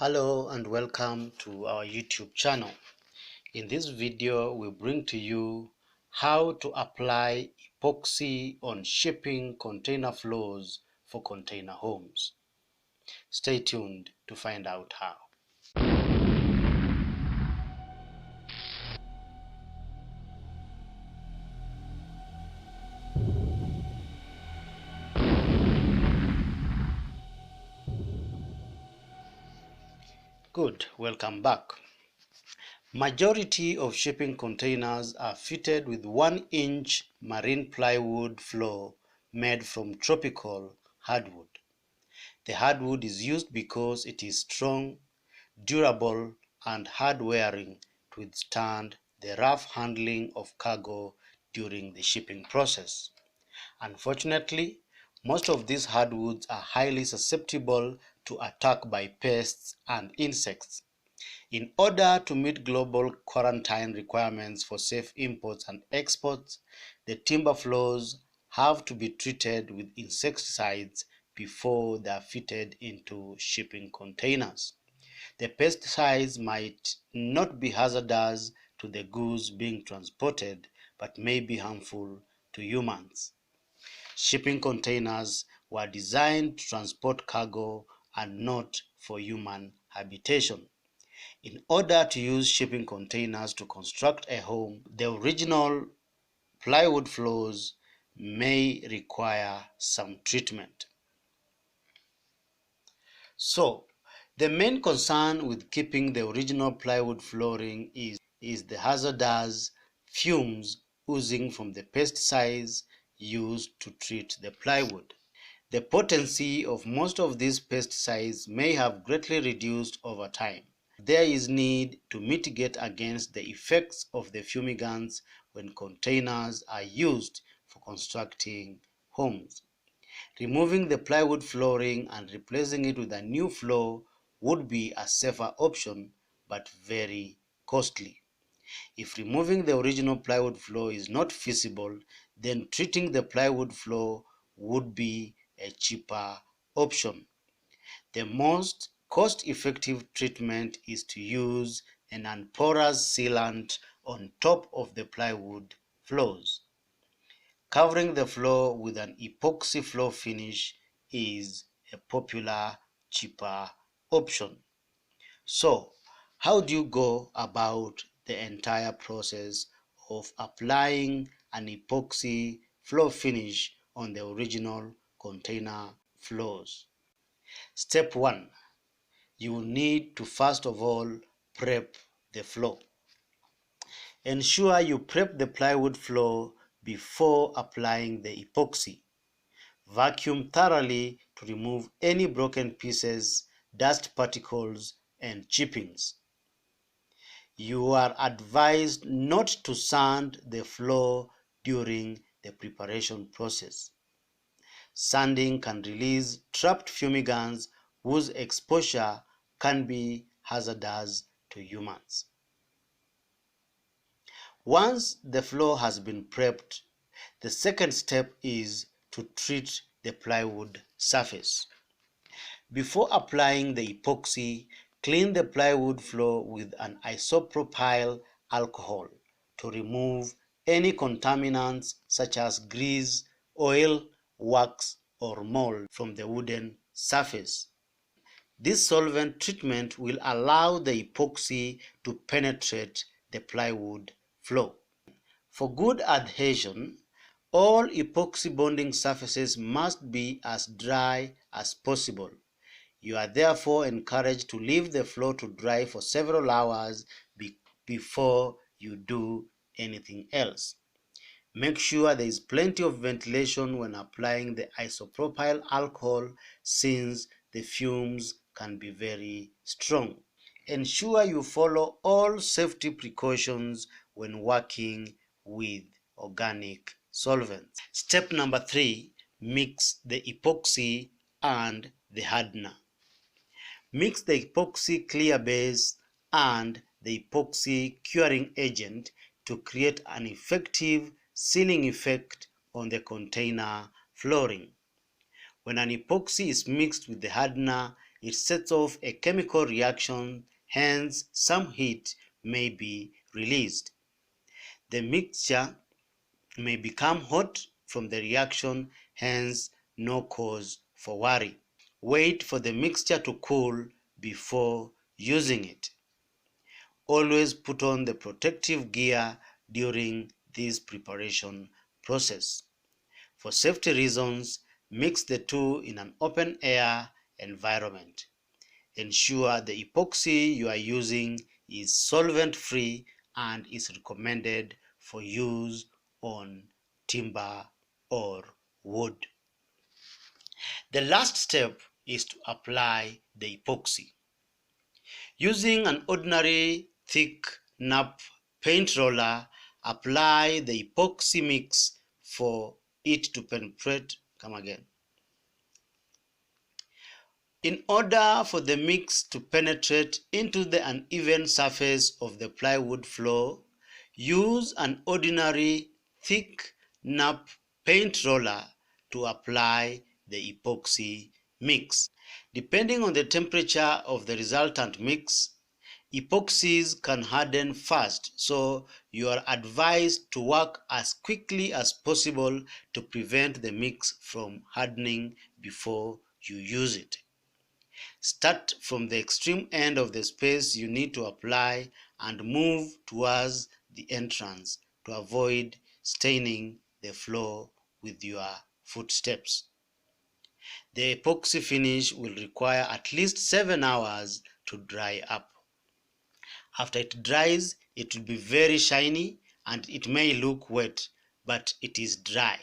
Hello and welcome to our YouTube channel. In this video, we bring to you how to apply epoxy on shipping container floors for container homes. Stay tuned to find out how. Good, welcome back. Majority of shipping containers are fitted with 1-inch marine plywood floor made from tropical hardwood. The hardwood is used because it is strong, durable, and hard-wearing to withstand the rough handling of cargo during the shipping process. Unfortunately, most of these hardwoods are highly susceptible to attack by pests and insects. In order to meet global quarantine requirements for safe imports and exports, the timber floors have to be treated with insecticides before they are fitted into shipping containers. The pesticides might not be hazardous to the goods being transported, but may be harmful to humans. Shipping containers were designed to transport cargo and not for human habitation. In order to use shipping containers to construct a home, the original plywood floors may require some treatment. So, the main concern with keeping the original plywood flooring is the hazardous fumes oozing from the pesticides used to treat the plywood. The potency of most of these pesticides may have greatly reduced over time. There is need to mitigate against the effects of the fumigants when containers are used for constructing homes. Removing the plywood flooring and replacing it with a new floor would be a safer option, but very costly. If removing the original plywood floor is not feasible, then treating the plywood floor would be a cheaper option. The most cost-effective treatment is to use an non-porous sealant on top of the plywood floors. Covering the floor with an epoxy floor finish is a popular, cheaper option. So, how do you go about the entire process of applying an epoxy floor finish on the original container floors? Step 1. You will need to first of all prep the floor. Ensure you prep the plywood floor before applying the epoxy. Vacuum thoroughly to remove any broken pieces, dust particles, and chippings. You are advised not to sand the floor during the preparation process. Sanding can release trapped fumigants whose exposure can be hazardous to humans. Once the floor has been prepped, the second step is to treat the plywood surface. Before applying the epoxy, clean the plywood floor with an isopropyl alcohol to remove any contaminants such as grease, oil, wax, or mold from the wooden surface. This solvent treatment will allow the epoxy to penetrate the plywood floor. For good adhesion, all epoxy bonding surfaces must be as dry as possible. You are therefore encouraged to leave the floor to dry for several hours before you do anything else. Make sure there is plenty of ventilation when applying the isopropyl alcohol, since the fumes can be very strong. Ensure you follow all safety precautions when working with organic solvents. Step number 3, mix the epoxy and the hardener. Mix the epoxy clear base and the epoxy curing agent to create an effective sealing effect on the container flooring. When an epoxy is mixed with the hardener, it sets off a chemical reaction, hence some heat may be released. The mixture may become hot from the reaction, hence no cause for worry. Wait for the mixture to cool before using it. Always put on the protective gear during this preparation process. For safety reasons, mix the two in an open air environment. Ensure the epoxy you are using is solvent free and is recommended for use on timber or wood. The last step is to apply the epoxy. Using an ordinary thick nap paint roller, apply the epoxy mix for it to penetrate. Come again. In order for the mix to penetrate into the uneven surface of the plywood floor, use an ordinary thick nap paint roller to apply the epoxy mix. Depending on the temperature of the resultant mix, epoxies can harden fast, so you are advised to work as quickly as possible to prevent the mix from hardening before you use it. Start from the extreme end of the space you need to apply and move towards the entrance to avoid staining the floor with your footsteps. The epoxy finish will require at least 7 hours to dry up. After it dries, it will be very shiny and it may look wet, but it is dry.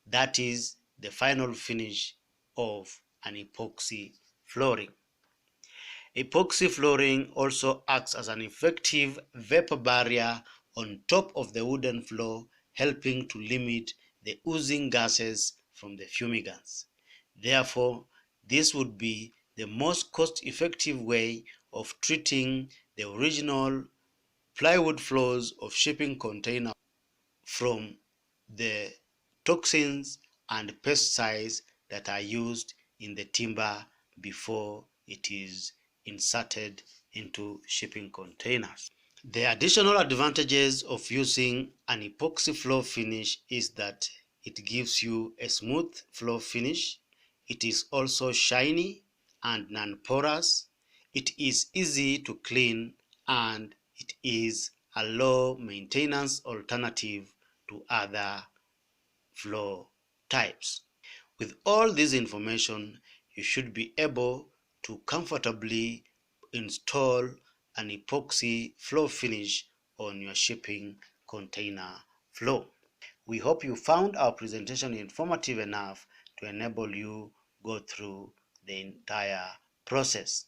That is the final finish of an epoxy flooring. Epoxy flooring also acts as an effective vapor barrier on top of the wooden floor, helping to limit the oozing gases from the fumigants. Therefore, this would be the most cost-effective way of treating the original plywood floors of shipping containers from the toxins and pesticides that are used in the timber before it is inserted into shipping containers. The additional advantages of using an epoxy floor finish is that it gives you a smooth floor finish. It is also shiny and non-porous. It is easy to clean and it is a low maintenance alternative to other floor types. With all this information, you should be able to comfortably install an epoxy floor finish on your shipping container floor. We hope you found our presentation informative enough to enable you go through the entire process.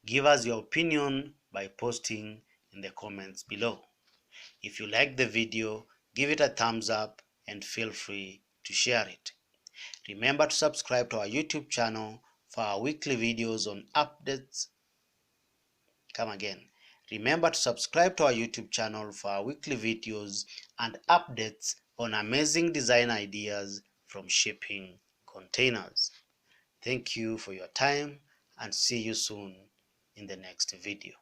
Give us your opinion by posting in the comments below. If you like the video, give it a thumbs up and feel free to share it. Remember to subscribe to our YouTube channel for our weekly videos on updates. Come again. Remember to subscribe to our YouTube channel for our weekly videos and updates on amazing design ideas from shipping containers. Thank you for your time and see you soon in the next video.